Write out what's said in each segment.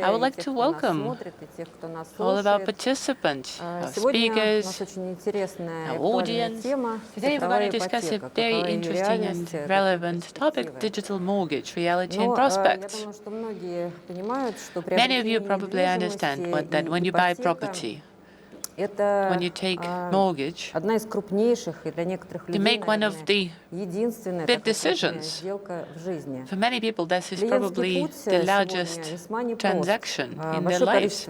I would like to welcome all of our participants, our speakers, our audience. Today we're going to discuss a very interesting and relevant topic, digital mortgage, reality and prospects. Many of you probably understand that when you buy property, when you take mortgage, you make one of the big decisions. For many people, this is probably the largest transaction in their lives.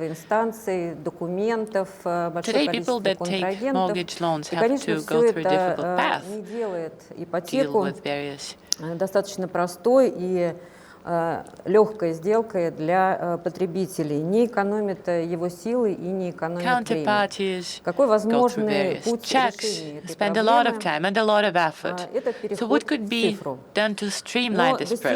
Today, people that take mortgage loans have to go through a difficult path, deal with various легкой сделкой для потребителей, не экономит его силы и не экономит время. Какой возможный путь решения этой проблемы? Это переход в цифру. Но достижимо это при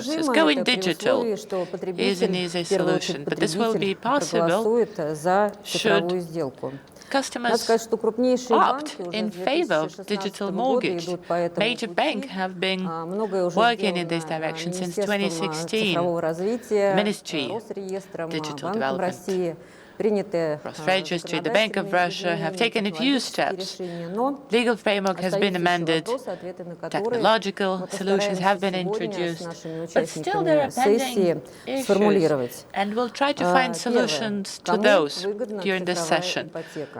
условии, что потребитель в первую очередь потребитель проголосует за цифровую сделку. Customers opt in favor of digital mortgage. Major banks have been working in this direction since 2016. Ministry, Digital Development, Registry, the Bank of Russia have taken a few steps. Legal framework has been amended, technological solutions have been introduced, but still there are pending issues, and we'll try to find solutions to those during this session.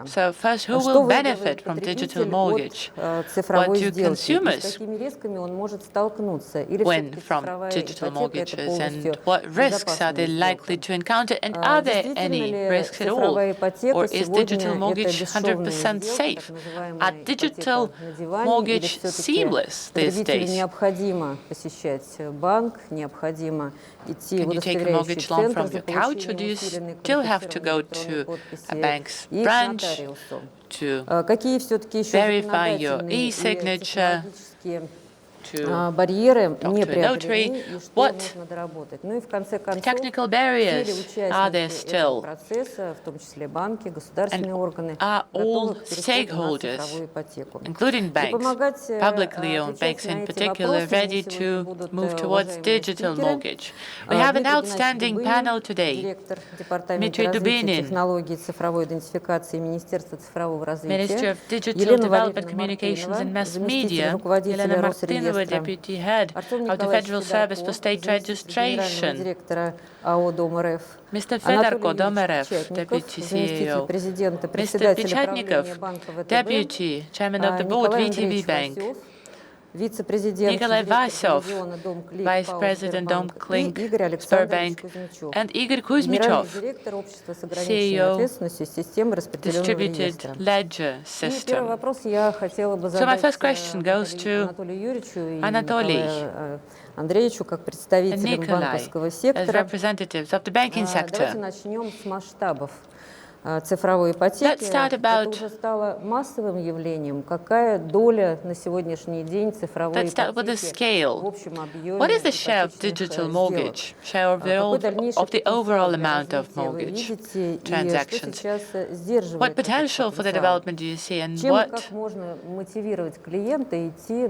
So first, who will benefit from digital mortgage? What do consumers win from digital mortgages, and what risks are they likely to encounter, and are there any risks at all? Or is digital mortgage 100% safe? Are digital mortgage seamless these days? Can you take a mortgage loan from your couch, or do you still have to go to a bank's branch to verify your e-signature, to talk to a notary? What technical barriers are there still? And are all stakeholders, including banks, publicly owned banks in particular, ready to move towards digital mortgage? We have an outstanding panel today. Dmitry Dubynin, Ministry of Digital Development, Communications and Mass Media, Elena Martynova, Deputy Head of the Federal Service for State Registration, Mr. Fedorko, DOM.RF, Deputy CEO, Mr. Pechatnikov, Deputy Chairman of the Board, VTB Bank, Nikolai Vasev, Vice President Domslick, Sberbank, and Igor Kuzmichev, CEO, Distributed Ledger System. So my first question goes to Anatoly and Nikolai as representatives of the banking sector. Цифровой ипотеки, это уже стало массовым явлением. Какая доля на сегодняшний день цифровой ипотеки в общем объеме? What is the share of digital mortgage, share of the overall amount of mortgage transactions? What potential for the development do you see, and what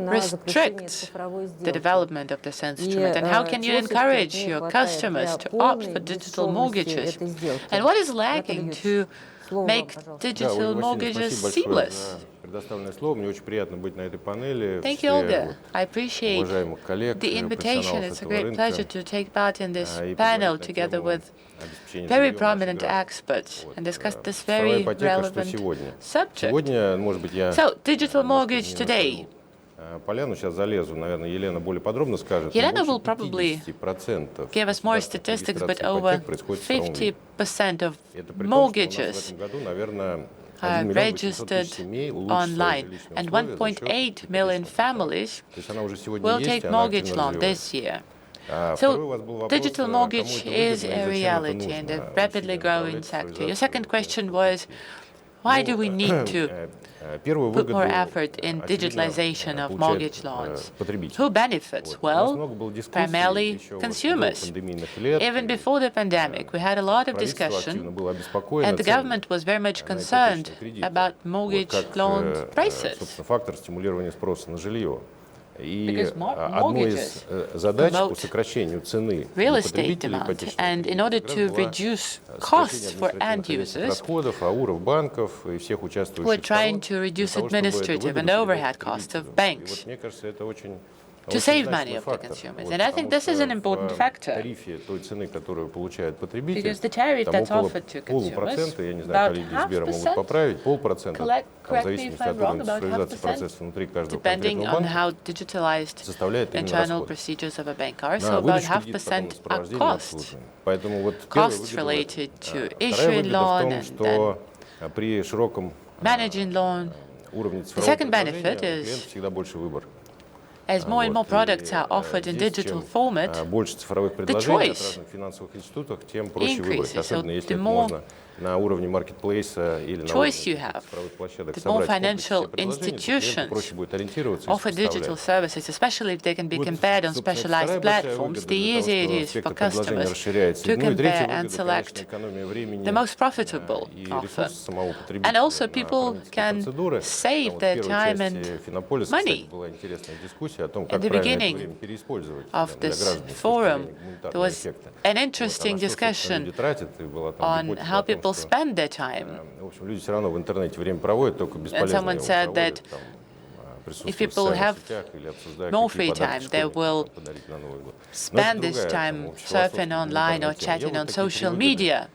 restricts the development of this instrument? And how can you encourage your customers to opt for digital mortgages? And what is lacking to make digital mortgages seamless? Thank you, Olga. I appreciate the invitation. It's a great pleasure to take part in this panel together with very prominent experts and discuss this very relevant subject. So, digital mortgage today. Elena will probably give us more statistics, but over 50% of mortgages are registered online, and 1.8 million families will take mortgage loan this year. So digital mortgage is a reality and a rapidly growing sector. Your second question was, why do we need to put more effort in digitalization of mortgage loans? Who benefits? Well, primarily consumers. Even before the pandemic, we had a lot of discussion, and the government was very much concerned about mortgage loan prices. Because mortgages promote real estate demand, and in order to reduce costs for end users, we're trying to reduce administrative and overhead costs of banks to save money of the consumers. And I think this is an important factor, because the tariff that's offered to consumers, about 0.5%, correct me if I'm wrong, about 0.5%, depending on how digitalized internal procedures of a bank are, so about 0.5% are costs related to issuing loan and then managing loan. The second benefit is, as more and more products are offered in digital format, the choice increases. So the more choice you have, the more financial institutions offer digital services, especially if they can be compared on specialized platforms, the easier it is for customers to compare and select the most profitable offer. And also people can save their time and money. At the beginning of this forum, there was an interesting discussion on how people spend their time. And someone said that if people have more free time, they will spend this time surfing online or chatting on social media.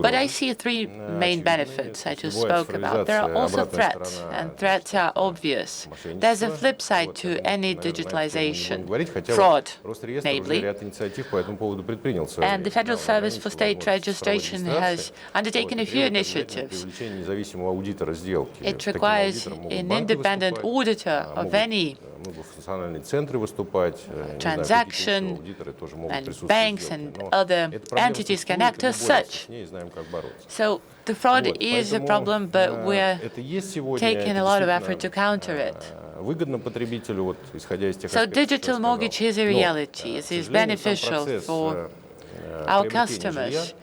But I see three main benefits I just spoke about. There are also threats, and threats are obvious. There's a flip side to any digitalization, fraud, namely. And the Federal Service for State Registration has undertaken a few initiatives. It requires an independent auditor of any transaction, and banks and other entities can act as such. So the fraud is a problem, but we're taking a lot of effort to counter it. So digital mortgage is a reality. It is beneficial for our customers.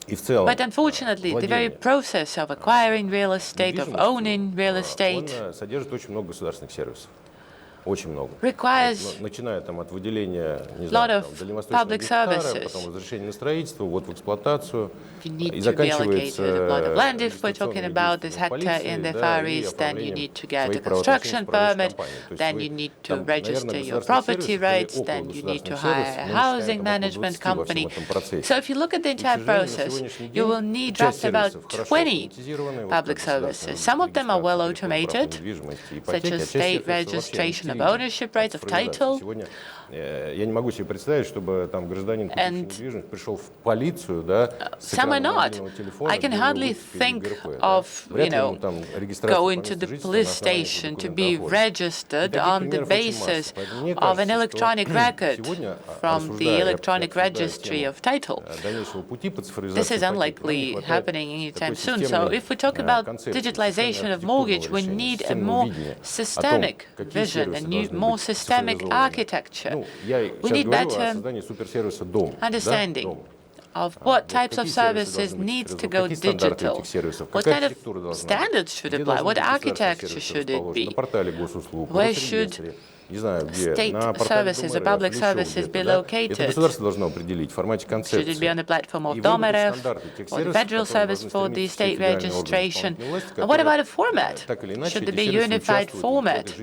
But unfortunately, the very process of acquiring real estate, of owning real estate, requires a lot of public services. You need to be allocated a plot of land if we're talking about this hectare in the Far East, then you need to get a construction permit, then you need to register your property rights, then you need to hire a housing management company. So if you look at the entire process, you will need roughly about 20 public services. Some of them are well automated, such as state registration of ownership rights, of title. And some are not. I can hardly think of, going to the police station to be registered on the basis of an electronic record from the electronic registry of title. This is unlikely happening anytime soon. So if we talk about digitalization of mortgage, we need a more systemic vision, a more systemic architecture. We need better understanding of what types of services need to go digital, what kind of standards should apply, what architecture should it be, where should state services or public services be located? Should it be on the platform of DOM.RF or the Federal Service for the State Registration? And what about a format? Should there be a unified format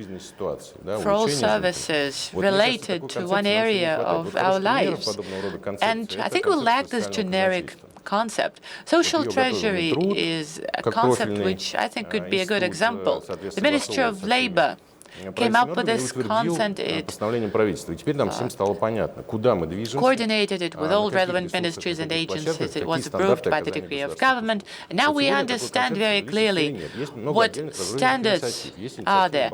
for all services related to one area of our lives? And I think we lack this generic concept. Social treasury is a concept which I think could be a good example. The Ministry of Labor came up with this concept. It coordinated it with all relevant ministries and agencies. It was approved by the decree of government. And now we understand very clearly what standards are there.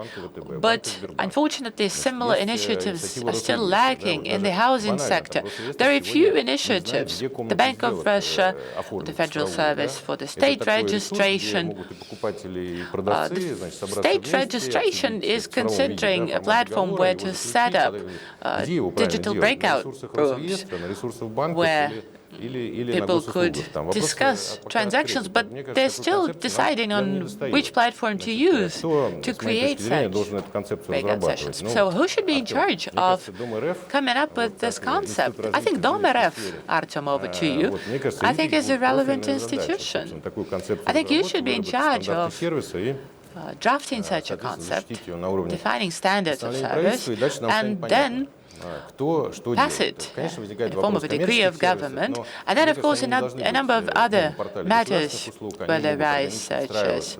But unfortunately, similar initiatives are still lacking in the housing sector. There are few initiatives. The Bank of Russia, the Federal Service for the State Registration. The state registration is considering a platform where to set up digital breakout rooms, where people could discuss transactions, but they're still deciding on which platform to use to create such breakout sessions. So who should be in charge of coming up with this concept? I think DOM.RF, Artem, over to you, I think is a relevant institution. I think you should be in charge of drafting such a concept, defining standards of service, and then pass it in the form of a decree of government. And then, of course, a number of other matters will arise, such as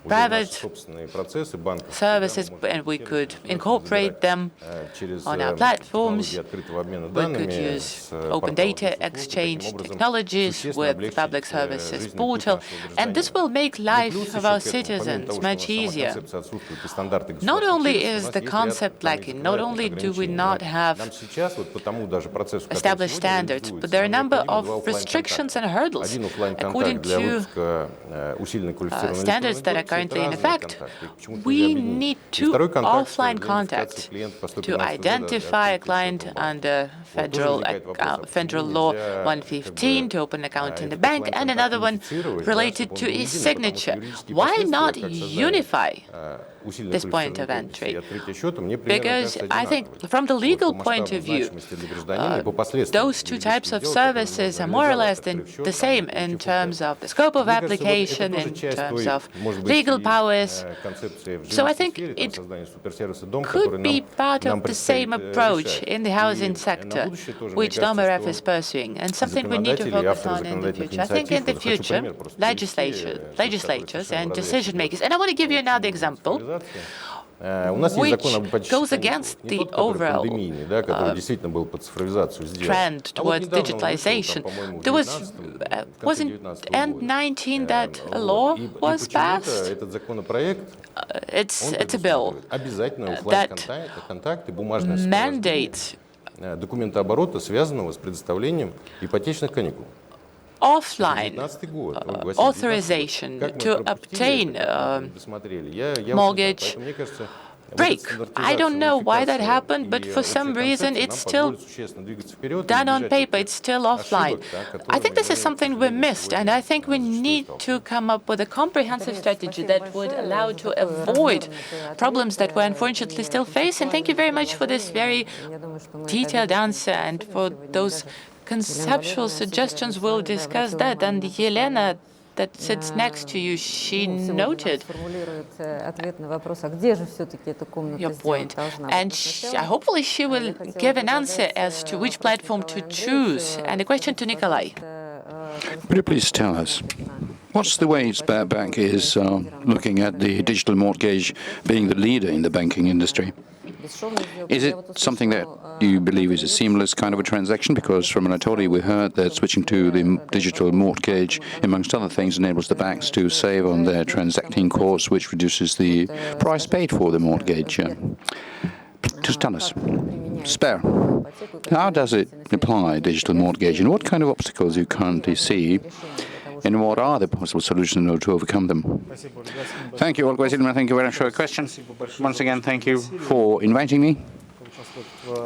private services, and we could incorporate them on our platforms. We could use open data exchange technologies with the public services portal, and this will make life of our citizens much easier. Not only is the concept lacking, not only do we not have established standards, but there are a number of restrictions and hurdles. According to standards that are currently in effect, we need two offline contacts to identify a client under Federal Law 115 to open an account in the bank, and another one related to his signature. Why not unify this point of entry? Because I think from the legal point of view, those two types of services are more or less the same in terms of the scope of application, in terms of legal powers. So I think it could be part of the same approach in the housing sector, which DOM.RF is pursuing, and something we need to focus on in the future. I think in the future, legislatures and decision makers, and I want to give you another example, which goes against the overall trend towards digitalization. There wasn't end 19 that a law was passed? It's a bill that mandates документооборота, связанного с предоставлением ипотечных каникул. Offline authorization to obtain mortgage break. I don't know why that happened, but for some reason it's still done on paper, it's still offline. I think this is something we missed, and I think we need to come up with a comprehensive strategy that would allow to avoid problems that we're unfortunately still facing. Thank you very much for this very detailed answer and for those conceptual suggestions. We'll discuss that. And Elena, that sits next to you, she noted your point, and hopefully she will give an answer as to which platform to choose. And a question to Nikolai. Would you please tell us, what's the way Sberbank is looking at the digital mortgage being the leader in the banking industry? Is it something that you believe is a seamless kind of a transaction? Because from Anatoly we heard that switching to the digital mortgage, amongst other things, enables the banks to save on their transacting costs, which reduces the price paid for the mortgage. Just tell us, Sber, how does it apply digital mortgage, and what kind of obstacles you currently see, and what are the possible solutions in order to overcome them? Thank you, Olga. Thank you very much for your question. Once again, thank you for inviting me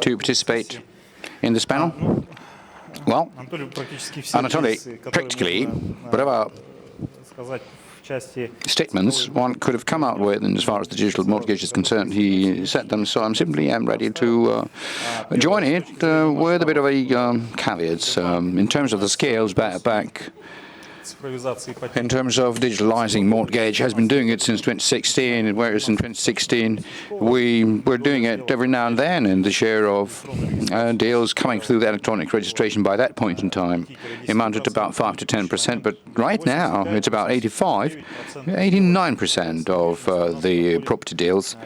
to participate in this panel. Well, Anatoly, practically, whatever statements one could have come out with, and as far as the digital mortgage is concerned, he said them, so I'm simply ready to join it with a bit of a caveats. In terms of the scales, back in terms of digitalizing mortgage, has been doing it since 2016, whereas in 2016 we were doing it every now and then, and the share of deals coming through the electronic registration by that point in time amounted to about 5 to 10%, but right now it's about 89% of the property deals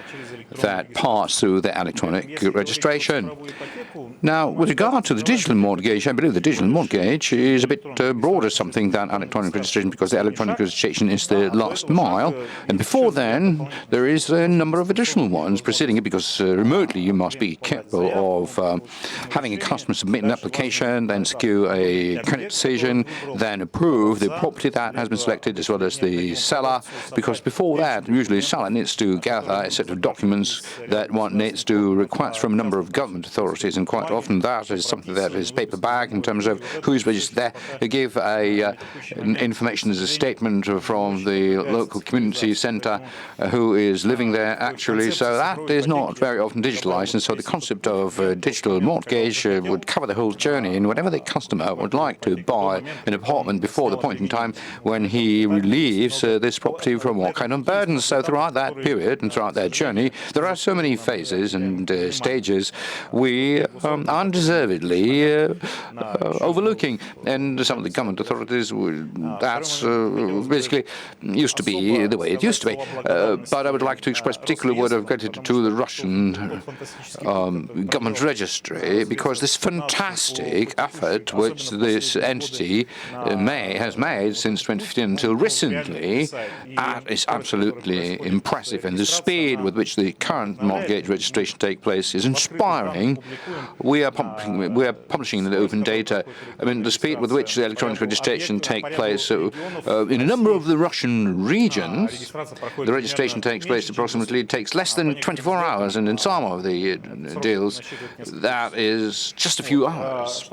that pass through the electronic registration. Now, with regard to the digital mortgage, I believe the digital mortgage is a bit broader something than electronic registration, because the electronic registration is the last mile, and before then there is a number of additional ones preceding it, because remotely you must be capable of having a customer submit an application, then secure a credit decision, then approve the property that has been selected, as well as the seller, because before that usually the seller needs to gather a set of documents that one needs to request from a number of government authorities, and quite often that is something that is paperback in terms of who's registered there. They give information as a statement from the local community centre who is living there actually, so that is not very often digitalized, and so the concept of digital mortgage would cover the whole journey, and whenever the customer would like to buy an apartment before the point in time when he relieves this property from what kind of burdens. So throughout that period and throughout that journey, there are so many phases and stages we undeservedly overlooking, and some of the government authorities, that's basically used to be the way it used to be. But I would like to express particular word of gratitude to the Russian government registry, because this fantastic effort which this entity has made since 2015 until recently is absolutely impressive, and the speed with which the current mortgage registration takes place is inspiring. We are publishing the open data. I mean, the speed with which the electronic registration takes place in a number of the Russian regions, the registration takes place approximately, it takes less than 24 hours, and in some of the deals, that is just a few hours.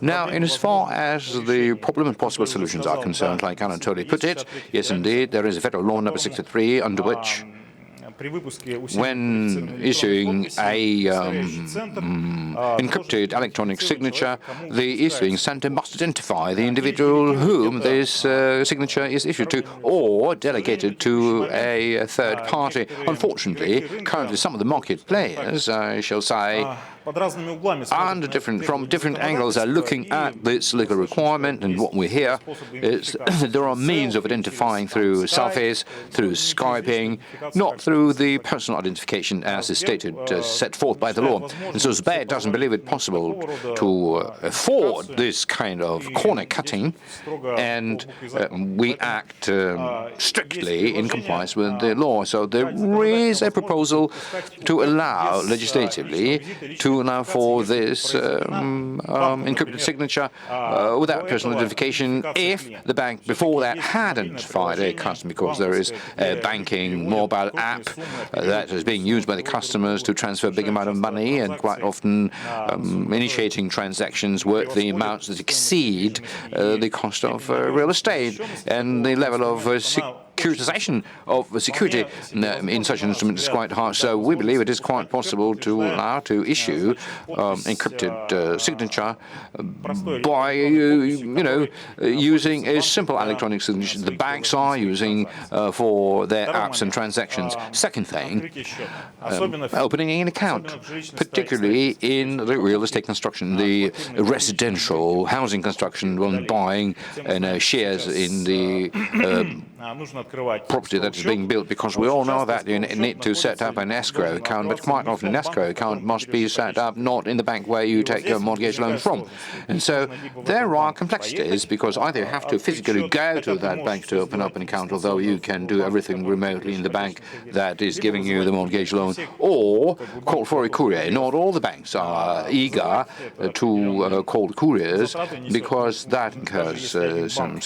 Now, in as far as the problem and possible solutions are concerned, like Anatoly put it, yes, indeed, there is a federal law number 63 under which, when issuing a encrypted electronic signature, the issuing center must identify the individual whom this signature is issued to or delegated to a third party. Unfortunately, currently some of the market players, I shall say, from different angles are looking at this legal requirement, and what we hear is there are means of identifying through selfies, through Skyping, not through the personal identification as is stated, set forth by the law. And so Sber doesn't believe it possible to afford this kind of corner cutting, and we act strictly in compliance with the law. So there is a proposal to allow legislatively to allow for this encrypted signature without personal identification if the bank before that had identified a customer, because there is a banking mobile app that is being used by the customers to transfer a big amount of money, and quite often initiating transactions worth the amounts that exceed the cost of real estate, and the level of securitization of security in such an instrument is quite high. So we believe it is quite possible to allow to issue encrypted signature by using a simple electronic signature the banks are using for their apps and transactions. Second thing, opening an account, particularly in the real estate construction, the residential housing construction, when buying shares in the property that is being built, because we all know that you need to set up an escrow account, but quite often an escrow account must be set up not in the bank where you take your mortgage loan from. And so there are complexities, because either you have to physically go to that bank to open up an account, although you can do everything remotely in the bank that is giving you the mortgage loan, or call for a courier. Not all the banks are eager to call couriers, because that incurs some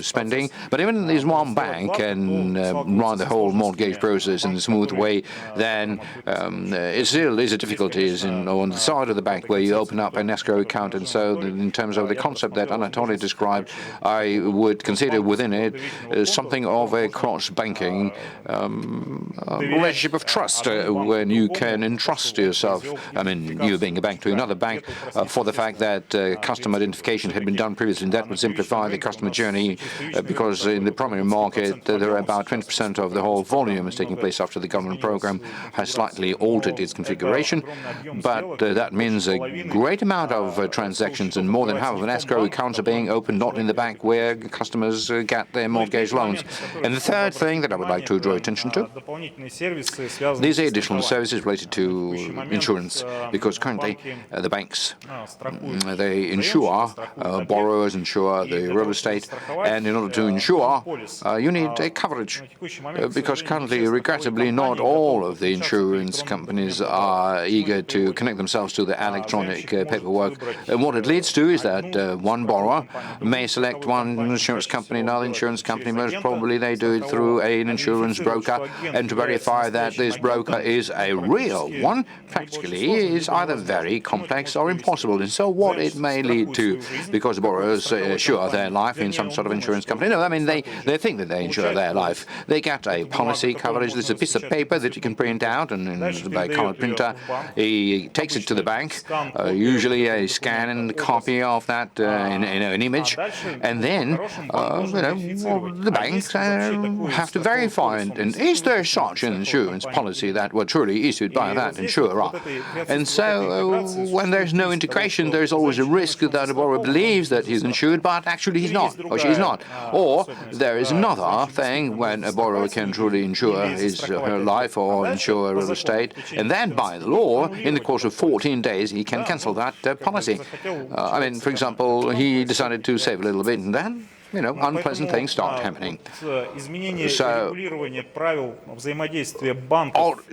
spending. But even these one bank can run the whole mortgage process in a smooth way, then it still is a difficulty on the side of the bank where you open up an escrow account. And so in terms of the concept that Anatoly described, I would consider within it something of a cross-banking relationship of trust, when you can entrust yourself, I mean, you being a bank to another bank, for the fact that customer identification had been done previously, and that would simplify the customer journey, because in the primary market there are about 20% of the whole volume is taking place after the government program has slightly altered its configuration, but that means a great amount of transactions, and more than half of an escrow accounts are being opened not in the bank where customers get their mortgage loans. And the third thing that I would like to draw attention to, these are additional services related to insurance, because currently the banks, they insure borrowers, insure the real estate, and in order to insure you need a coverage, because currently, regrettably, not all of the insurance companies are eager to connect themselves to the electronic paperwork. And what it leads to is that one borrower may select one insurance company, another insurance company. Most probably they do it through an insurance broker, and to verify that this broker is a real one, practically is either very complex or impossible. And so what it may lead to, because borrowers insure their life in some sort of insurance company. No, I mean, they think that they insure their life. They get a policy coverage. There's a piece of paper that you can print out, and by color printer, he takes it to the bank, usually a scan and copy of that in an image, and then the banks have to verify and is there such an insurance policy that were truly issued by that insurer. And so when there's no integration, there's always a risk that a borrower believes that he's insured, but actually he's not, or she's not. Or there is another thing when a borrower can truly insure his her life or insure real estate, and then by the law, in the course of 14 days, he can cancel that policy. I mean, for example, he decided to save a little bit, and then unpleasant things start happening. So,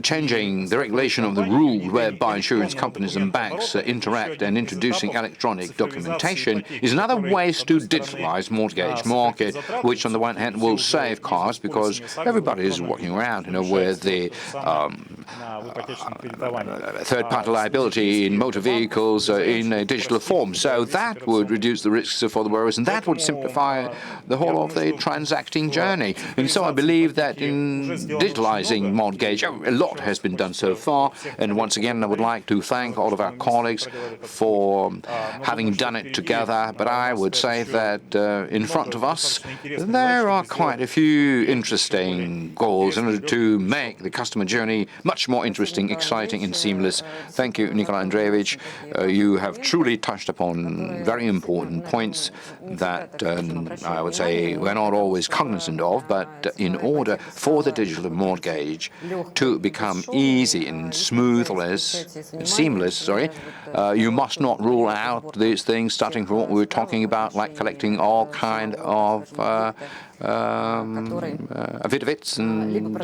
changing the regulation of the rules whereby insurance companies and banks interact and introducing electronic documentation is another way to digitalize mortgage market, which on the one hand will save costs because everybody is walking around, with the third-party liability in motor vehicles in a digital form. So that would reduce the risks for the borrowers, and that would simplify the whole of the transacting journey. And so I believe that in digitalizing mortgage, a lot has been done so far. And once again, I would like to thank all of our colleagues for having done it together. But I would say that in front of us, there are quite a few interesting goals in order to make the customer journey much more interesting, exciting, and seamless. Thank you, Nikolai Andreevich. You have truly touched upon very important points that I would say we're not always cognizant of, but in order for the digital mortgage to become easy and seamless, you must not rule out these things, starting from what we were talking about, like collecting all kind of affidavits and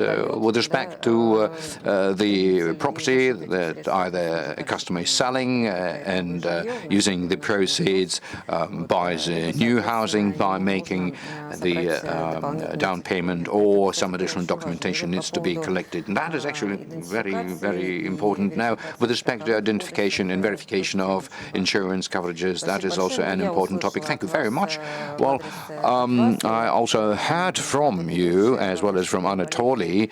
with respect to the property that either a customer is selling and using the proceeds buys new housing by making the down payment, or some additional documentation needs to be collected. And that is actually very, very important. Now, with respect to identification and verification of insurance coverages, that is also an important topic. Thank you very much. Well, I also heard from you, as well as from Anatoly,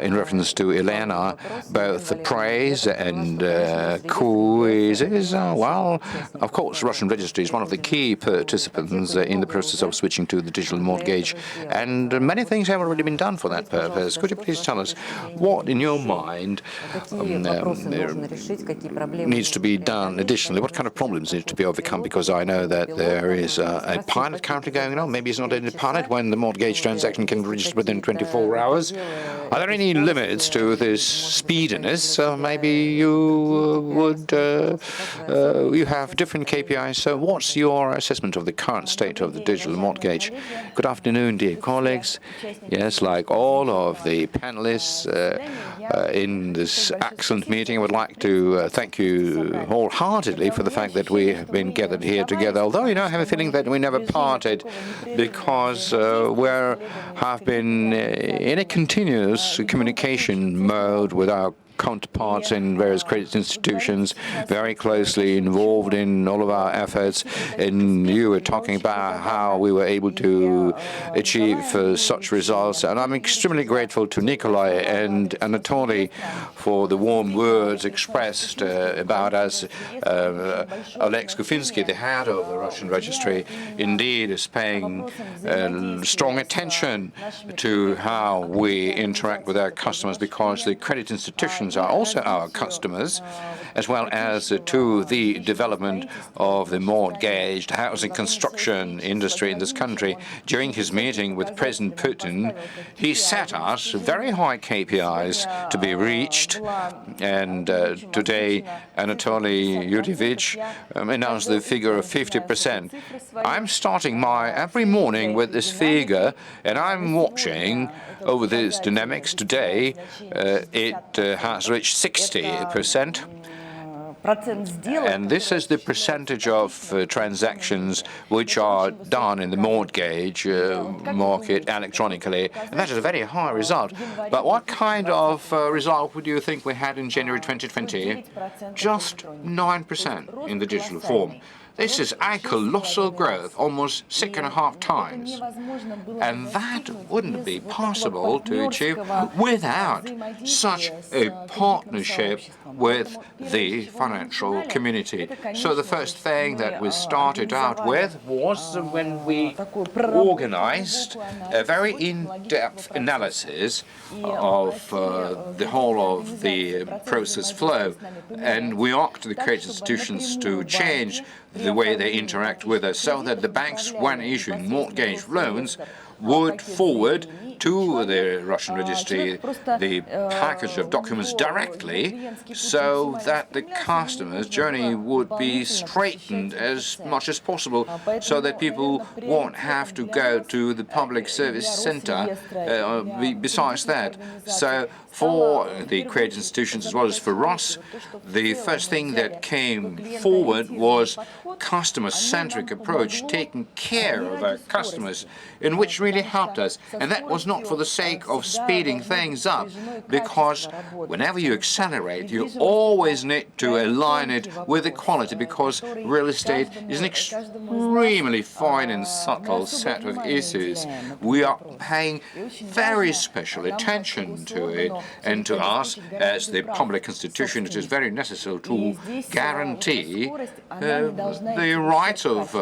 in reference to Elena, both the praise and quizzes. Well, of course, Russian Registry is one of the key participants in the process of switching to the digital mortgage, and many things have already been done for that purpose. Could you please tell us what, in your mind, needs to be done additionally? What kind of problems need to be overcome? Because I know that there is a pilot currently going on. Maybe it's not a pilot when the mortgage transaction can be registered within 24 hours. Are there any limits to this speediness? Maybe you would you have different KPIs. So what's your assessment of the current state of the digital mortgage? Good afternoon, dear colleagues. Yes, like all of the panelists in this excellent meeting, I would like to thank you wholeheartedly for the fact that we have been gathered here together. Although, I have a feeling that we never parted, because we have been in a continuous communication mode with our counterparts in various credit institutions, very closely involved in all of our efforts. And you were talking about how we were able to achieve such results. And I'm extremely grateful to Nikolai and Anatoly for the warm words expressed about us. Oleg Skufinsky, the head of the Russian Registry, indeed is paying strong attention to how we interact with our customers, because the credit institutions institutions are also our customers, as well as to the development of the mortgaged housing construction industry in this country. During his meeting with President Putin, he set us very high KPIs to be reached, and today Anatoly announced the figure of 50%. I'm starting my every morning with this figure, and I'm watching over these dynamics. Today, it has reached 60%. And this is the percentage of transactions which are done in the mortgage market electronically, and that is a very high result. But what kind of result would you think we had in January 2020? Just 9% in the digital form. This is a colossal growth, almost 6.5 times. And that wouldn't be possible to achieve without such a partnership with the financial community. So the first thing that we started out with was when we organized a very in-depth analysis of the whole of the process flow. And we asked the credit institutions to change the way they interact with us, so that the banks, when issuing mortgage loans, would forward to the Russian registry the package of documents directly, so that the customer's journey would be straightened as much as possible, so that people won't have to go to the public service center besides that. So for the credit institutions as well as for us, the first thing that came forward was customer-centric approach, taking care of our customers, in which really helped us. And that was not for the sake of speeding things up, because whenever you accelerate, you always need to align it with the quality, because real estate is an extremely fine and subtle set of issues. We are paying very special attention to it, and to us, as the public institution, it is very necessary to guarantee the rights of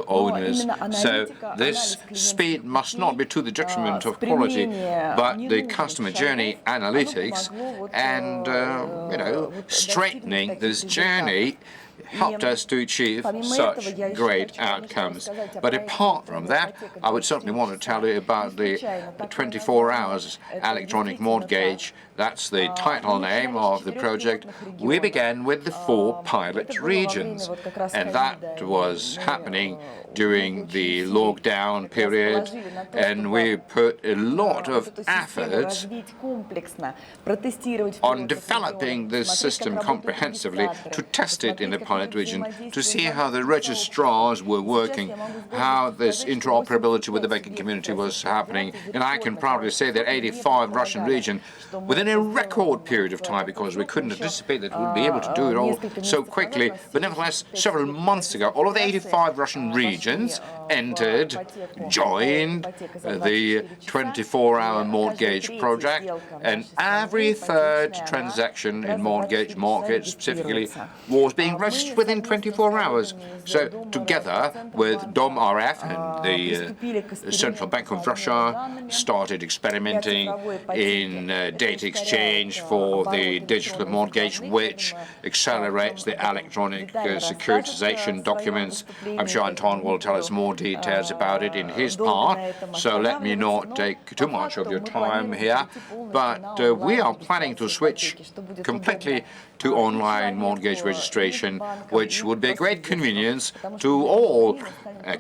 owners. So this speed must not be to the detriment of quality, but the customer journey analytics and straightening this journey helped us to achieve such great outcomes. But apart from that, I would certainly want to tell you about the 24 hours electronic mortgage. That's the title name of the project. We began with the 4 pilot regions, and that was happening during the lockdown period, and we put a lot of efforts on developing this system comprehensively, to test it in the pilot region, to see how the registrars were working, how this interoperability with the banking community was happening. And I can proudly say that 85 Russian regions, within a record period of time, because we couldn't anticipate that we'd be able to do it all so quickly, but nevertheless, several months ago, all of the 85 Russian regions joined the 24-hour mortgage project, and every third transaction in mortgage market specifically was being registered within 24 hours. So together with DOM.RF and the Central Bank of Russia started experimenting in data exchange for the digital mortgage, which accelerates the electronic securitization documents. I'm sure Anton will tell us more details about it in his part, so let me not take too much of your time here. But we are planning to switch completely to online mortgage registration, which would be a great convenience to all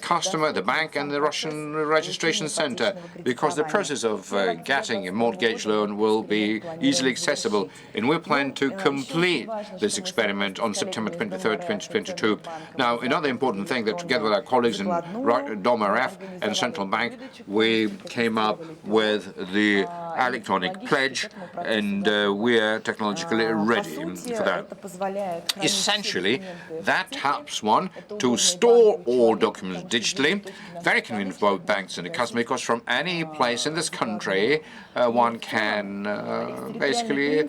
customer, the bank and the Russian registration center, because the process of getting a mortgage loan will be easily accessible. And we plan to complete this experiment on September 23rd, 2022. Now, another important thing that together with our colleagues in DOM.RF and Central Bank, we came up with the electronic pledge, and we are technologically ready for that. Essentially, that helps one to store all documents digitally, very convenient for both banks and the customer, because from any place in this country, one can basically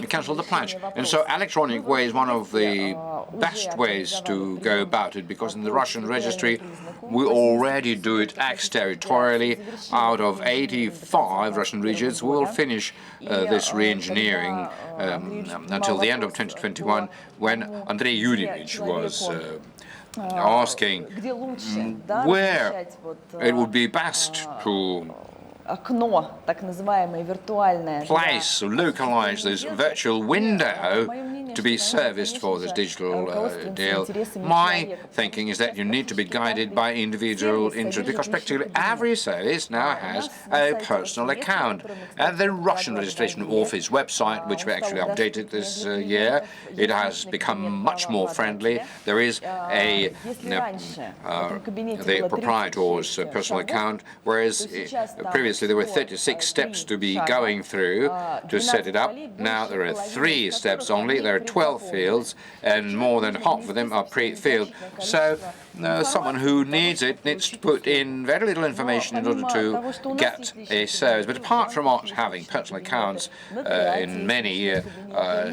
cancel the pledge. And so electronic way is one of the best ways ways to go about it, because in the Russian registry we already do it exterritorially. Out of 85 Russian regions, we will finish this re-engineering until the end of 2021, when Andrei Yurievich was asking where it would be best to place, localize this virtual window to be serviced for this digital deal. My thinking is that you need to be guided by individual interest, because practically every service now has a personal account. At the Russian Registration Office website, which we actually updated this year, it has become much more friendly. There is the proprietor's personal account, whereas previously there were 36 steps to be going through to set it up. Now there are 3 steps only. There are 12 fields, and more than half of them are pre-filled. So someone who needs it needs to put in very little information in order to get a service. But apart from not having personal accounts in many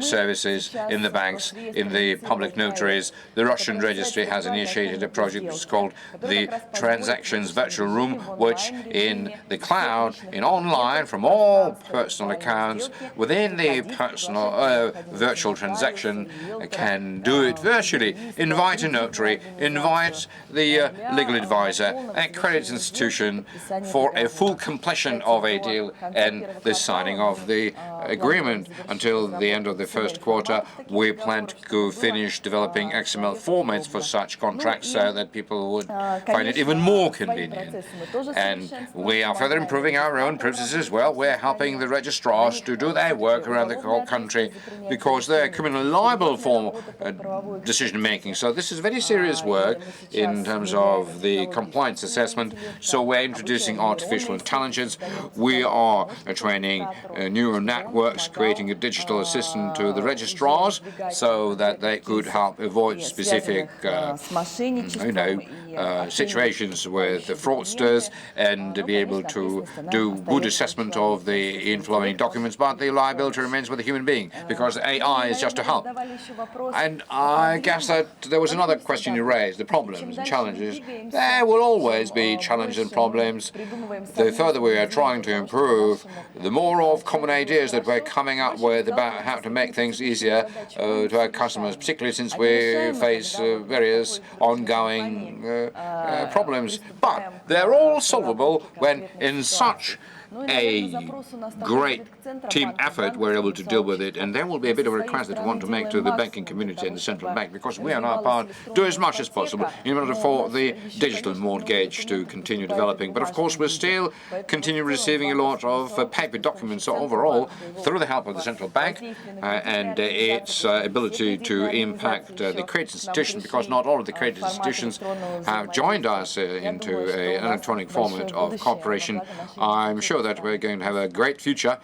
services, in the banks, in the public notaries, the Russian registry has initiated a project which is called the Transactions Virtual Room, which in the cloud, in online, from all personal accounts, within the personal virtual transaction, can do it virtually. Invite a notary, invite the legal advisor, a credit institution for a full completion of a deal and the signing of the agreement. Until the end of the first quarter, we plan to finish developing XML formats for such contracts so that people would find it even more convenient. And we are further improving our own processes as well. We're helping the registrars to do their work around the whole country, because they're criminally liable for decision-making. So this is very serious work in terms of the compliance assessment. So we're introducing artificial intelligence. We are training neural networks, creating a digital assistant to the registrars so that they could help avoid specific situations with the fraudsters, and to be able to do good assessment of the inflowing documents. But the liability remains with the human being, because AI is just to help. And I guess that there was another question you raised, the problems and challenges. There will always be challenges and problems. The further we are trying to improve, the more of common ideas that we're coming up with about how to make things easier to our customers, particularly since we face various ongoing problems. But they're all solvable when in such a great team effort we're able to deal with it. And there will be a bit of a request that we want to make to the banking community and the central bank, because we on our part do as much as possible in order for the digital mortgage to continue developing. But of course we're still continue receiving a lot of paper documents. So overall, through the help of the central bank and its ability to impact the credit institution, because not all of the credit institutions have joined us into an electronic format of cooperation, I'm sure that we're going to have a great future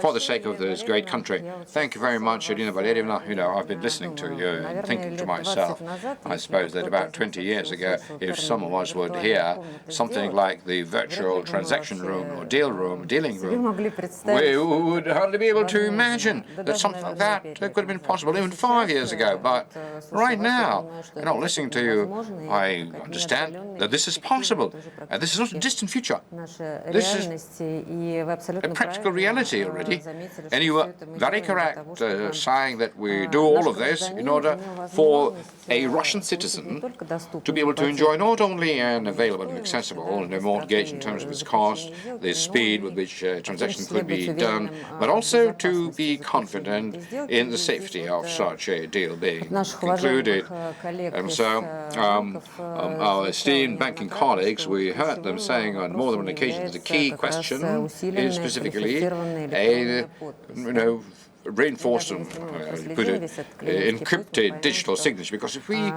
for the sake of this great country. Thank you very much, Elena Valerievna. You know, I've been listening to you and thinking to myself, I suppose that about 20 years ago, if some of us would hear something like the virtual transaction room or dealing room, we would hardly be able to imagine that something like that could have been possible even 5 years ago. But right now, you know, listening to you, I understand that this is possible. And this is not a distant future. This is a practical reality already. And you were very correct saying that we do all of this in order for a Russian citizen to be able to enjoy not only an available and accessible and a mortgage in terms of its cost, the speed with which a transaction could be done, but also to be confident in the safety of such a deal being concluded. And so our esteemed banking colleagues, we heard them saying on more than one occasion that the key question is specifically a reinforced and put it encrypted digital signature, because if we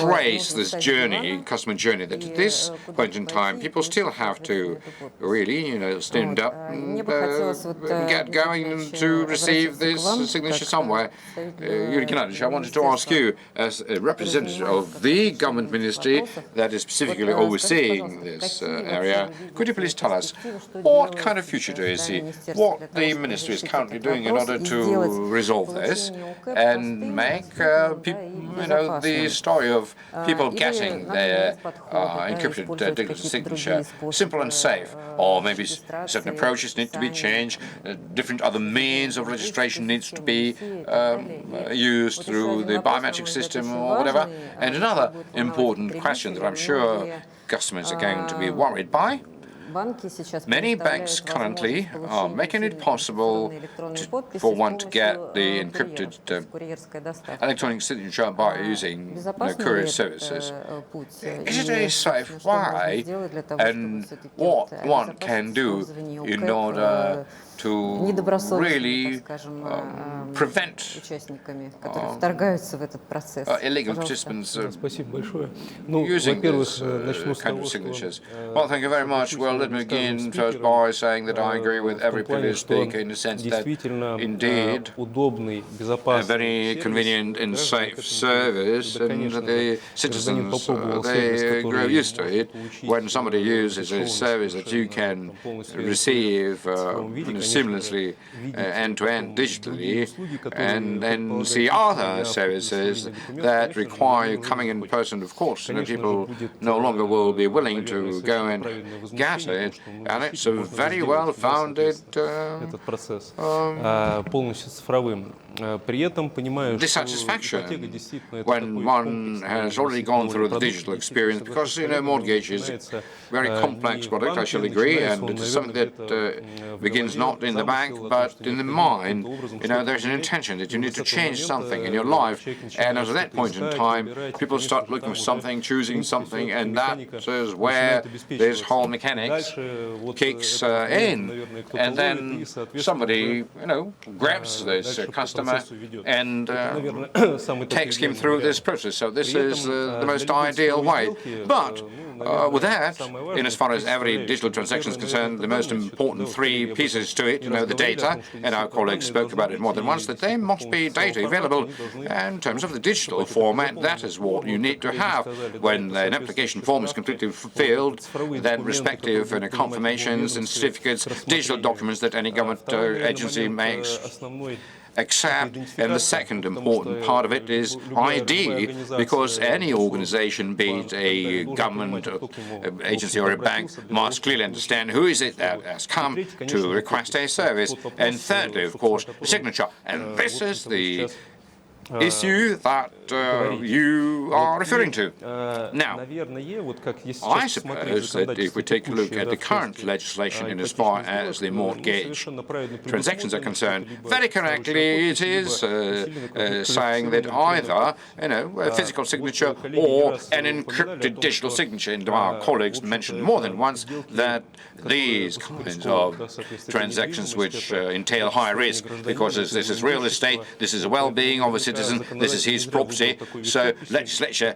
trace this journey, customer journey, that at this point in time people still have to really stand up and get going to receive this signature somewhere. Yuri Gennadievich, I wanted to ask you, as a representative of the government ministry that is specifically overseeing this area, could you please tell us what kind of future do you see what the ministry is currently doing in order to resolve this and make the story of people getting their encrypted digital signature simple and safe, or maybe certain approaches need to be changed, different other means of registration needs to be used through the biometric system or whatever. And another important question that I'm sure customers are going to be worried by: many banks currently are making it possible for one to get the encrypted electronic signature by using courier services. Is it a safe way, and what one can do in order to really prevent illegal participants using this kind of signatures? Well, thank you very much. Well, let me begin first by saying that I agree with every previous speaker in the sense that, indeed, a very convenient and safe service, and the citizens, they grow used to it. When somebody uses a service that you can receive seamlessly end-to-end digitally, and then see other services that require you coming in person, of course, people no longer will be willing to go and get it, and it's a very well-founded dissatisfaction when one has already gone through the digital experience, because mortgage is a very complex product, I shall agree, and it is something that begins not in the bank but in the mind. There's an intention that you need to change something in your life, and at that point in time people start looking for something, choosing something, and that is where this whole mechanics kicks in, and then somebody grabs this customer and takes him through this process. So this is the most ideal way. But with that, in as far as every digital transaction is concerned, the most important three pieces to it, the data, and our colleagues spoke about it more than once, that there must be data available in terms of the digital format. That is what you need to have when an application form is completely filled, then respective confirmations and certificates, digital documents that any government agency makes accept. And the second important part of it is ID, because any organization, be it a government agency or a bank, must clearly understand who is it that has come to request a service. And thirdly, of course, signature. And this is the issue that you are referring to. Now, I suppose that if we take a look at the current legislation in as far as the mortgage transactions are concerned, very correctly it is saying that either a physical signature or an encrypted digital signature. And our colleagues mentioned more than once that these kinds of transactions which entail high risk, because this is real estate, this is the well-being of a citizen, this is his property, so legislature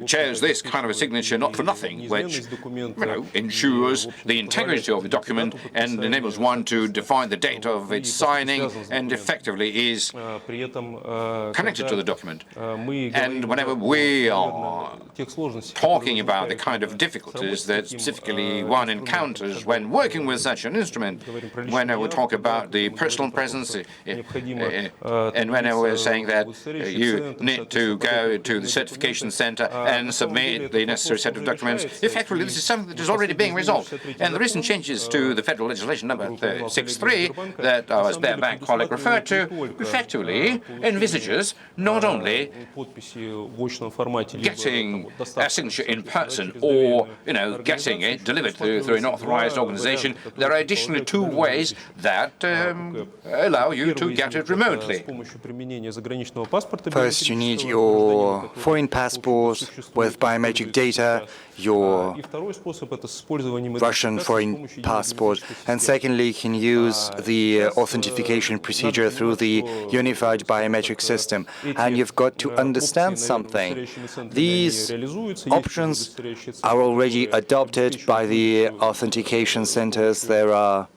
chose this kind of a signature not for nothing, which ensures the integrity of the document and enables one to define the date of its signing and effectively is connected to the document. And whenever we are talking about the kind of difficulties that specifically one encounters when working with such an instrument, whenever we talk about the personal presence, and whenever we're saying that you need to go to the certification center and submit the necessary set of documents, effectively this is something that is already being resolved. And the recent changes to the federal legislation number 6.3 that our Sberbank colleague referred to effectively envisages not only getting a signature in person or getting it delivered through an authorized organization. There are additionally two ways that allow you to get it remotely. First, you need your foreign passport with biometric data, your Russian foreign passport, and secondly, you can use the authentication procedure through the unified biometric system. And you've got to understand something. These options are already adopted by the authentication centers. There are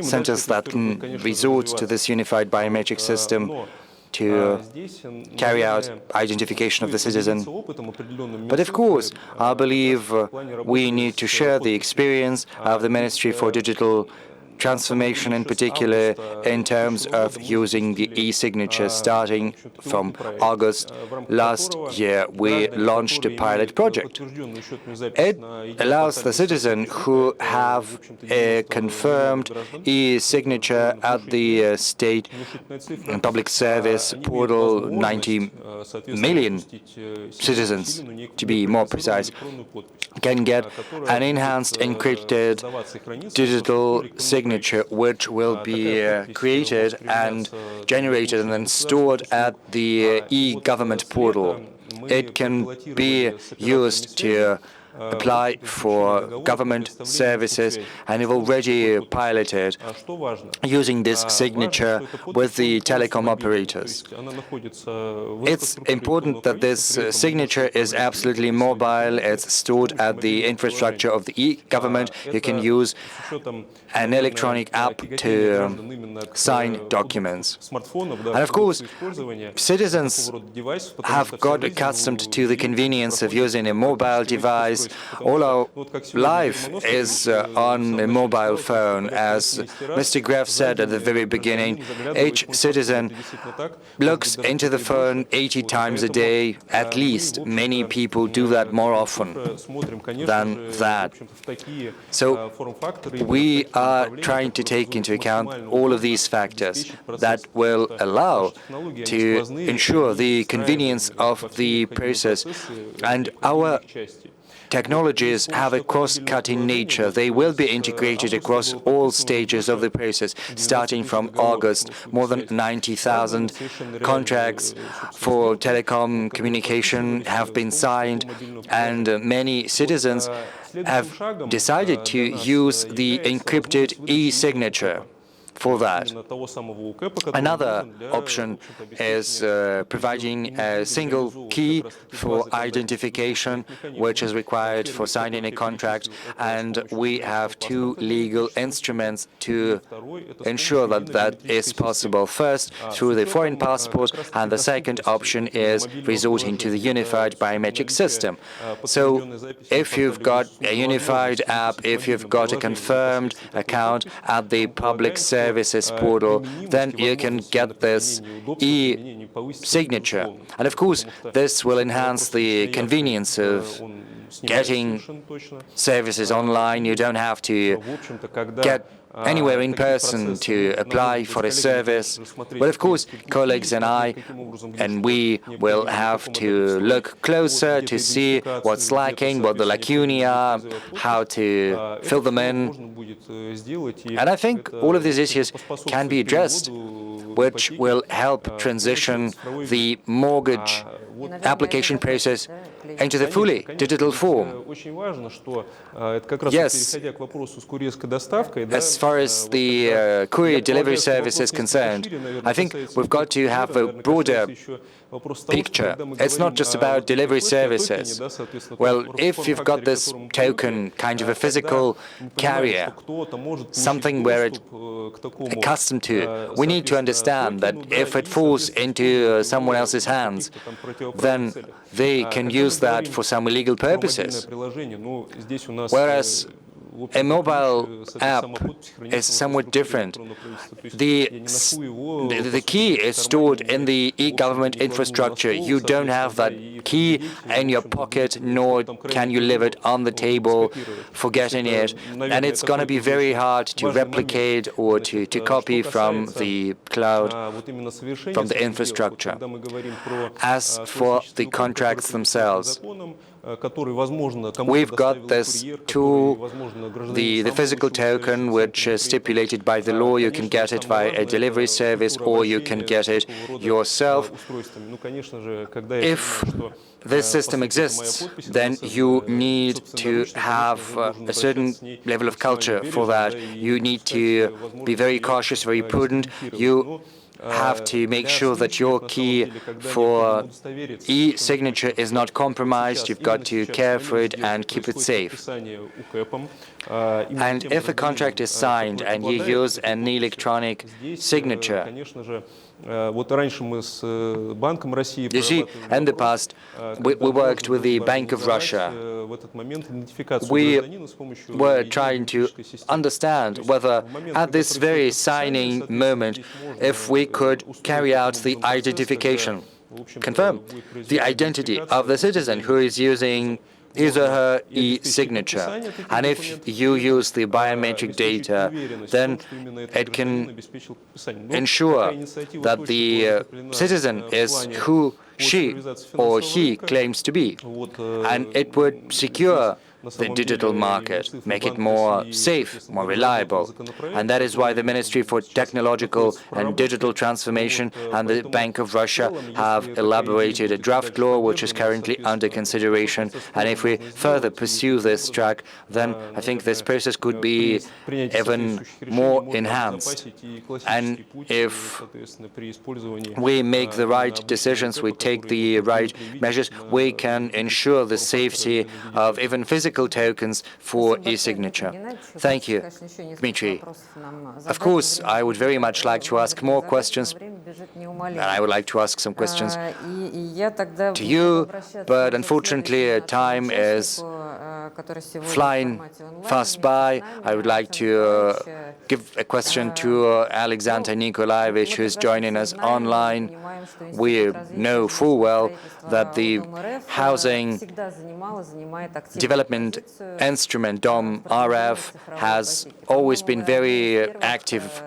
centers that can resort to this unified biometric system to carry out identification of the citizen. But of course, I believe we need to share the experience of the Ministry for Digital transformation in particular in terms of using the e-signature. Starting from August last year, we launched a pilot project. It allows the citizen who have a confirmed e-signature at the state and public service portal, 90 million citizens, to be more precise, can get an enhanced encrypted digital signature, which will be created and generated and then stored at the e-government portal. It can be used to apply for government services, and we've already piloted using this signature with the telecom operators. It's important that this signature is absolutely mobile. It's stored at the infrastructure of the e-government. You can use an electronic app to sign documents. And of course, citizens have got accustomed to the convenience of using a mobile device. All our life is on a mobile phone. As Mr. Graf said at the very beginning, each citizen looks into the phone 80 times a day, at least. Many people do that more often than that. So we are trying to take into account all of these factors that will allow to ensure the convenience of the process. And our technologies have a cross-cutting nature. They will be integrated across all stages of the process. Starting from August, more than 90,000 contracts for telecom communication have been signed, and many citizens have decided to use the encrypted e-signature for that. Another option is providing a single key for identification, which is required for signing a contract, and we have two legal instruments to ensure that that is possible. First, through the foreign passport, and the second option is resorting to the unified biometric system. So if you've got a unified app, if you've got a confirmed account at the public services portal, then you can get this e-signature. And of course, this will enhance the convenience of getting services online. You don't have to get anywhere in person to apply for a service. But of course, colleagues and we will have to look closer to see what's lacking, what the lacunae are, how to fill them in. And I think all of these issues can be addressed, which will help transition the mortgage application process into the fully digital form. Yes, as far as the courier delivery service is concerned, I think we've got to have a broader picture. It's not just about delivery services. Well, if you've got this token, kind of a physical carrier, something we're accustomed to, we need to understand that if it falls into someone else's hands, then they can use that for some illegal purposes. Whereas a mobile app is somewhat different. The key is stored in the e-government infrastructure. You don't have that key in your pocket, nor can you leave it on the table, forgetting it. And it's going to be very hard to replicate or to copy from the cloud, from the infrastructure. As for the contracts themselves, we've got this tool, the physical token, which is stipulated by the law. You can get it via a delivery service, or you can get it yourself. If this system exists, then you need to have a certain level of culture for that. You need to be very cautious, very prudent. You have to make sure that your key for e-signature is not compromised. You've got to care for it and keep it safe. And if a contract is signed and you use an electronic signature, You see, in the past, we worked with the Bank of Russia. We were trying to understand whether at this very signing moment, if we could carry out the identification, confirm the identity of the citizen who is using his or her e-signature. And if you use the biometric data, then it can ensure that the citizen is who she or he claims to be. And it would secure the digital market, make it more safe, more reliable. And that is why the Ministry for Technological and Digital Transformation and the Bank of Russia have elaborated a draft law which is currently under consideration. And if we further pursue this track, then I think this process could be even more enhanced. And if we make the right decisions, we take the right measures, we can ensure the safety of even physical tokens for e-signature. Thank you, Dmitry. Of course, I would very much like to ask more questions, and I would like to ask some questions to you, but unfortunately time is flying fast by. I would like to give a question to Alexander Nikolaevich, who is joining us online. We know full well that the housing development instrument, DOM.RF, has always been very active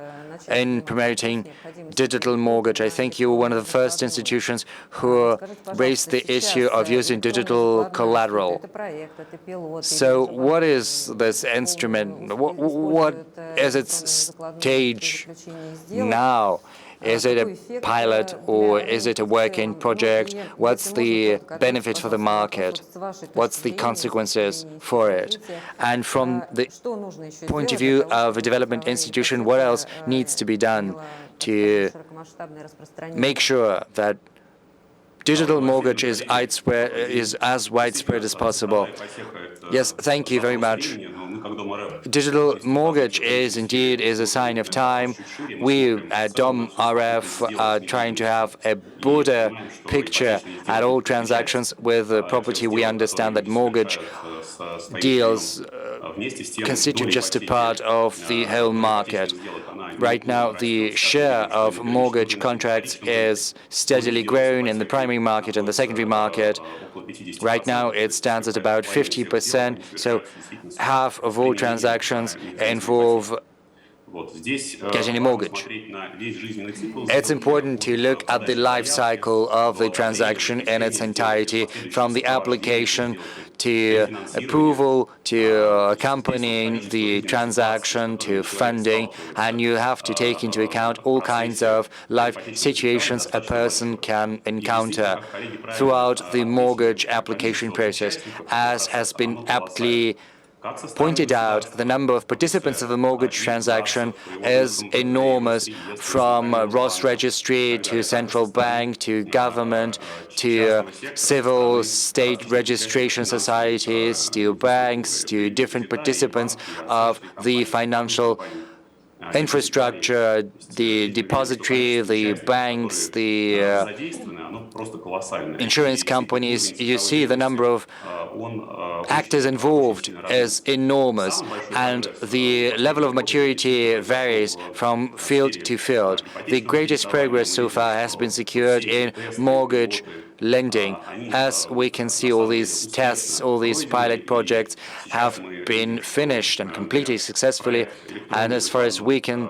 in promoting digital mortgage. I think you were one of the first institutions who raised the issue of using digital collateral. So what is this instrument? What is its stage now? Is it a pilot or is it a working project? What's the benefit for the market? What's the consequences for it? And from the point of view of a development institution, what else needs to be done to make sure that digital mortgage is as widespread as possible? Yes, thank you very much. Digital mortgage is a sign of time. We at DOM.RF are trying to have a broader picture at all transactions with property. We understand that mortgage deals constitute just a part of the whole market. Right now, the share of mortgage contracts is steadily growing in the primary market and the secondary market. Right now, it stands at about 50%, so half of all transactions involve getting a mortgage. It's important to look at the life cycle of the transaction in its entirety, from the application to approval, to accompanying the transaction, to funding, and you have to take into account all kinds of life situations a person can encounter throughout the mortgage application process. As has been aptly pointed out, the number of participants of the mortgage transaction is enormous, from Ross Registry to central bank to government to civil state registration societies to banks to different participants of the financial infrastructure, the depository, the banks, the insurance companies. You see the number of actors involved is enormous, and the level of maturity varies from field to field. The greatest progress so far has been secured in mortgage lending. As we can see, all these tests, all these pilot projects have been finished and completed successfully, and as far as we can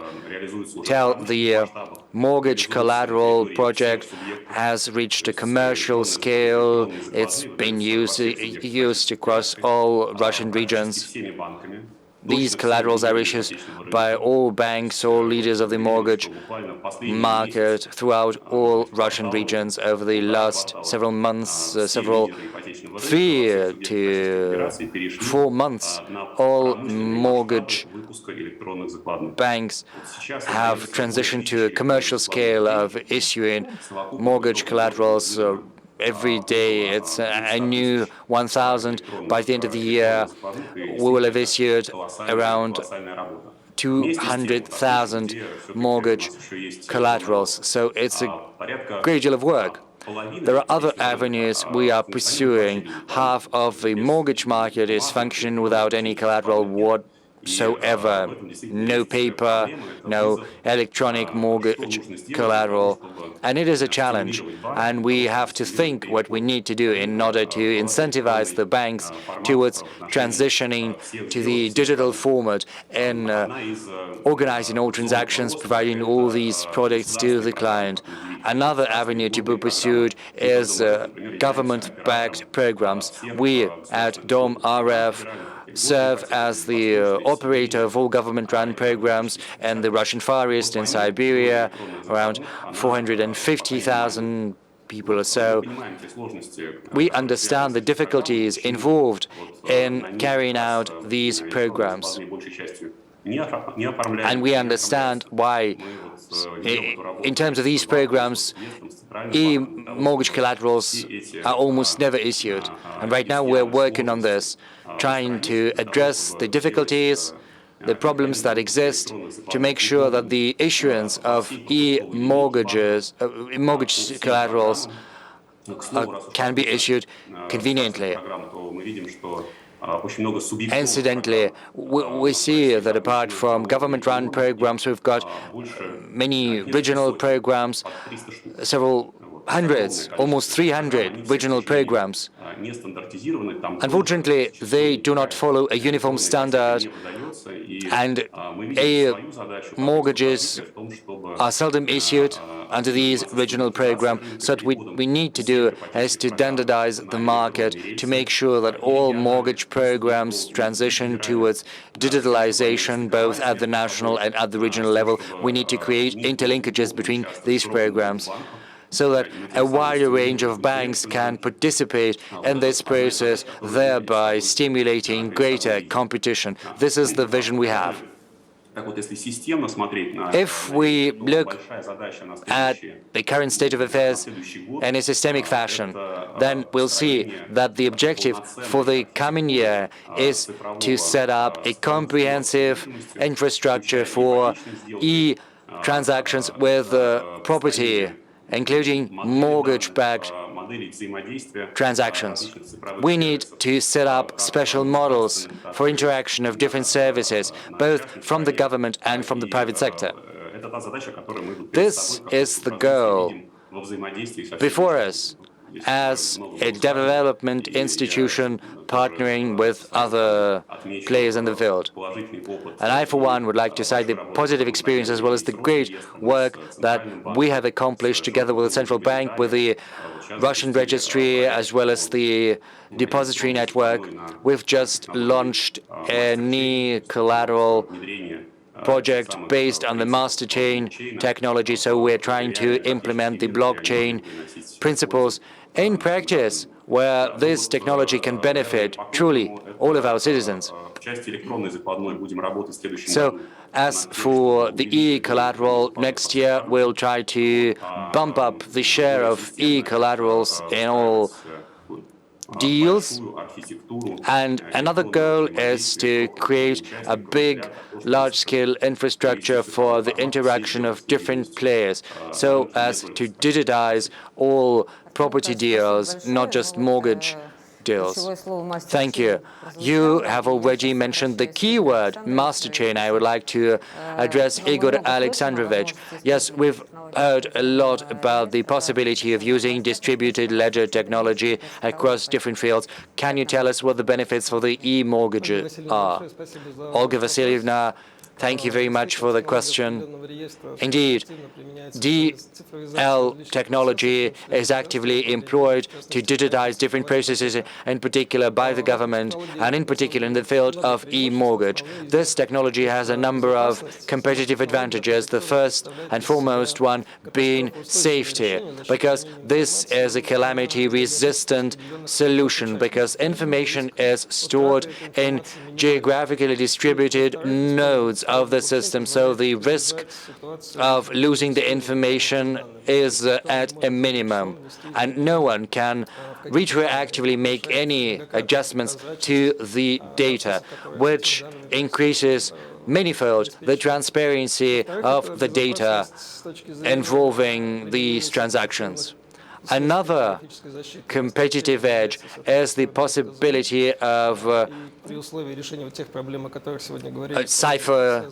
tell, the mortgage collateral project has reached a commercial scale. It's been used across all Russian regions. These collaterals are issued by all banks, all leaders of the mortgage market throughout all Russian regions over the last several months, 3 to 4 months. All mortgage banks have transitioned to a commercial scale of issuing mortgage collaterals. Every day it's a new 1,000. By the end of the year, we will have issued around 200,000 mortgage collaterals. So it's a great deal of work. There are other avenues we are pursuing. Half of the mortgage market is functioning without any collateral whatsoever. No paper, no electronic mortgage collateral. And it is a challenge. And we have to think what we need to do in order to incentivize the banks towards transitioning to the digital format and organizing all transactions, providing all these products to the client. Another avenue to be pursued is government-backed programs. We at DOM.RF serve as the operator of all government-run programs in the Russian Far East, in Siberia, around 450,000 people or so. We understand the difficulties involved in carrying out these programs. And we understand why, in terms of these programs, e-mortgage collaterals are almost never issued. And right now we're working on this, trying to address the difficulties, the problems that exist, to make sure that the issuance of e-mortgages, mortgage collaterals can be issued conveniently. Incidentally, we see that apart from government-run programs, we've got many regional programs, several hundreds, almost 300 regional programs. Unfortunately, they do not follow a uniform standard, and mortgages are seldom issued under these regional programs. So what we need to do is to standardize the market to make sure that all mortgage programs transition towards digitalization, both at the national and at the regional level. We need to create interlinkages between these programs, so that a wider range of banks can participate in this process, thereby stimulating greater competition. This is the vision we have. If we look at the current state of affairs in a systemic fashion, then we'll see that the objective for the coming year is to set up a comprehensive infrastructure for e-transactions with property, including mortgage-backed transactions. We need to set up special models for interaction of different services, both from the government and from the private sector. This is the goal before us as a development institution partnering with other players in the field. And I, for one, would like to cite the positive experience as well as the great work that we have accomplished together with the central bank, with the Russian registry, as well as the depository network. We've just launched a new collateral project based on the master chain technology, so we're trying to implement the blockchain principles in practice, where this technology can benefit truly all of our citizens. So, as for the e-collateral, next year we'll try to bump up the share of e-collaterals in all deals, and another goal is to create a big, large-scale infrastructure for the interaction of different players, so as to digitize all property deals, not just mortgage deals. Thank you. You have already mentioned the keyword master chain. I would like to address Igor Alexandrovich. Yes, we've heard a lot about the possibility of using distributed ledger technology across different fields. Can you tell us what the benefits for the e-mortgages are? Olga Vasilievna, thank you very much for the question. Indeed, DL technology is actively employed to digitize different processes, in particular by the government, and in particular in the field of e-mortgage. This technology has a number of competitive advantages, the first and foremost one being safety, because this is a calamity-resistant solution, because information is stored in geographically distributed nodes of the system, so the risk of losing the information is at a minimum, and no one can retroactively make any adjustments to the data, which increases manifold the transparency of the data involving these transactions. Another competitive edge is the possibility of a cipher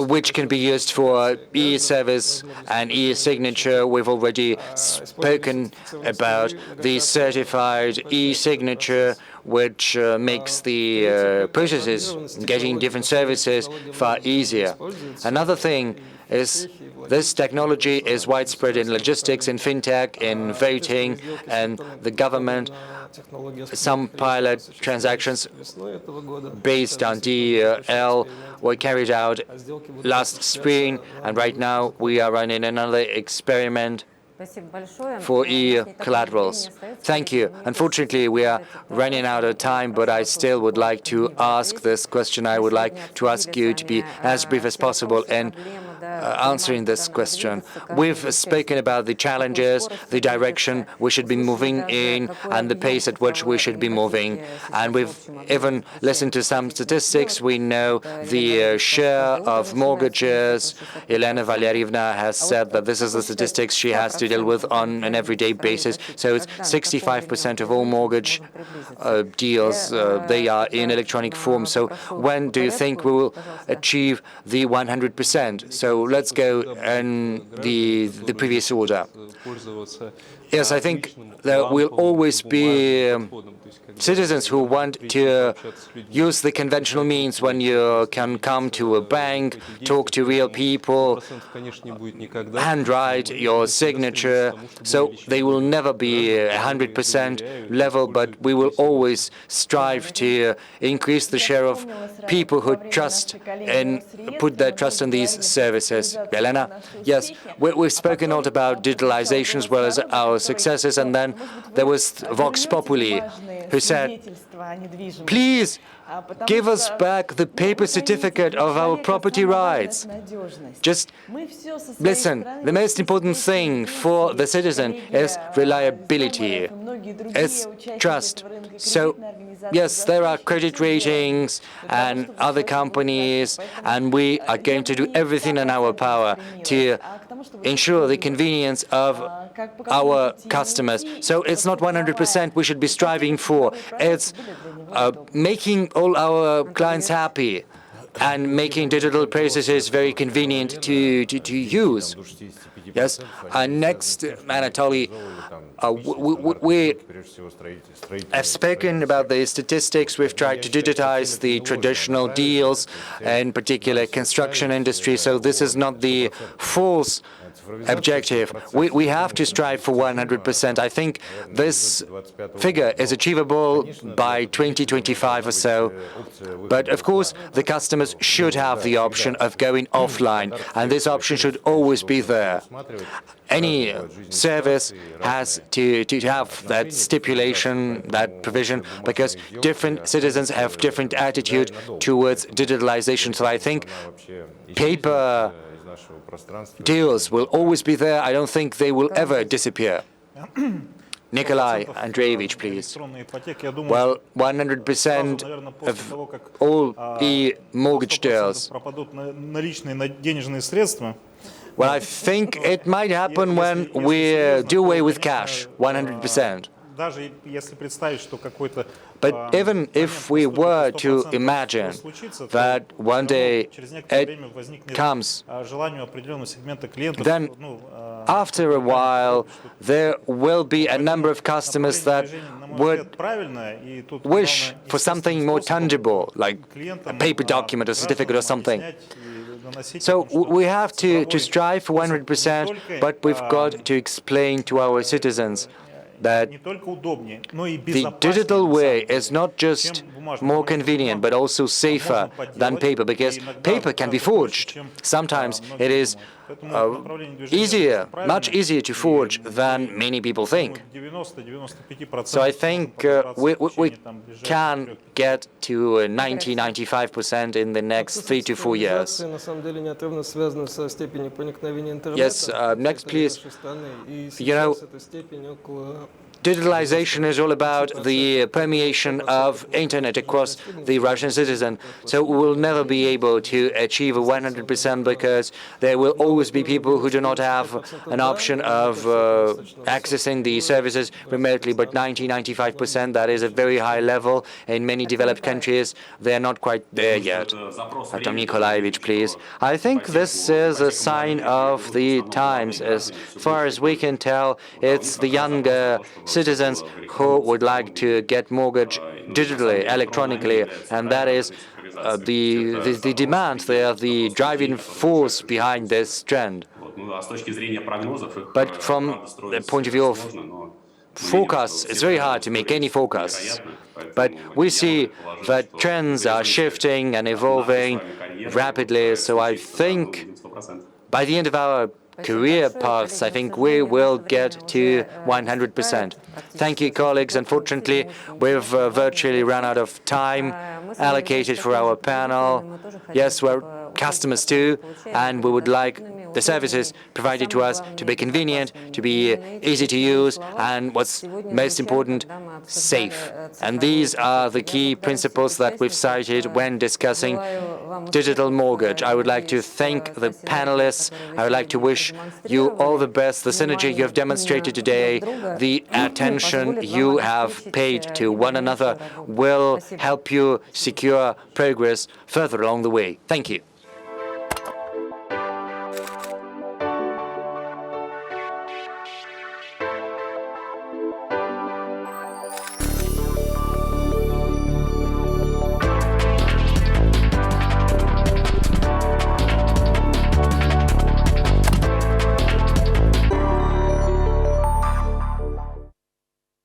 which can be used for e-service and e-signature. We've already spoken about the certified e-signature, which makes the processes getting different services far easier. Another thing is this technology is widespread in logistics, in fintech, in voting, and the government. Some pilot transactions based on DEL were carried out last spring, and right now we are running another experiment for e-collaterals. Thank you. Unfortunately, we are running out of time, but I still would like to ask this question. I would like to ask you to be as brief as possible in answering this question. We've spoken about the challenges, the direction we should be moving in, and the pace at which we should be moving. And we've even listened to some statistics. We know the share of mortgages. Elena Valerievna has said that this is the statistics she has to deal with on an everyday basis. So it's 65% of all mortgage deals, they are in electronic form. So when do you think we will achieve the 100%? So let's go in the previous order. Yes, I think there will always be citizens who want to use the conventional means when you can come to a bank, talk to real people, handwrite your signature. So they will never be 100% level, but we will always strive to increase the share of people who trust and put their trust in these services. Elena? Yes, we've spoken a lot about digitalization as well as our successes, and then there was Vox Populi, who said, please give us back the paper certificate of our property rights. Just listen, the most important thing for the citizen is reliability, it's trust. So, yes, there are credit ratings and other companies, and we are going to do everything in our power to ensure the convenience of our customers. So it's not 100% we should be striving for. It's making all our clients happy and making digital processes very convenient to use. Yes. Next, Anatoly, we have spoken about the statistics. We've tried to digitize the traditional deals, in particular construction industry. So this is not the false objective. We have to strive for 100%. I think this figure is achievable by 2025 or so. But of course, the customers should have the option of going offline, and this option should always be there. Any service has to have that stipulation, that provision, because different citizens have different attitude towards digitalization. So I think paper deals will always be there. I don't think they will ever disappear. Nikolai Andreevich, please. Well, 100% of all e-mortgage deals. Well, I think it might happen when we do away with cash, 100%. But even if we were to imagine that one day it comes, then after a while there will be a number of customers that would wish for something more tangible, like a paper document or certificate or something. So we have to strive for 100%, but we've got to explain to our citizens that the digital way is not just more convenient, but also safer than paper, because paper can be forged. Sometimes it is much easier to forge than many people think. So I think we can get to 90–95% in the next 3 to 4 years. Yes, next please. You know, digitalization is all about the permeation of internet across the Russian citizen. So we will never be able to achieve a 100% because there will always be people who do not have an option of accessing the services remotely, but 90–95%, that is a very high level. In many developed countries, they're not quite there yet. Artem Nikolaevich, please. I think this is a sign of the times. As far as we can tell, it's the younger citizens who would like to get mortgage digitally, electronically, and that is the demand. They are the driving force behind this trend. But from the point of view of forecasts, it's very hard to make any forecasts. But we see that trends are shifting and evolving rapidly, so I think by the end of our career paths, I think we will get to 100%. Thank you, colleagues. Unfortunately, we've virtually run out of time allocated for our panel. Yes, we're customers too, and we would like the services provided to us to be convenient, to be easy to use, and what's most important, safe. And these are the key principles that we've cited when discussing digital mortgage. I would like to thank the panelists. I would like to wish you all the best. The synergy you have demonstrated today, the attention you have paid to one another will help you secure progress further along the way. Thank you.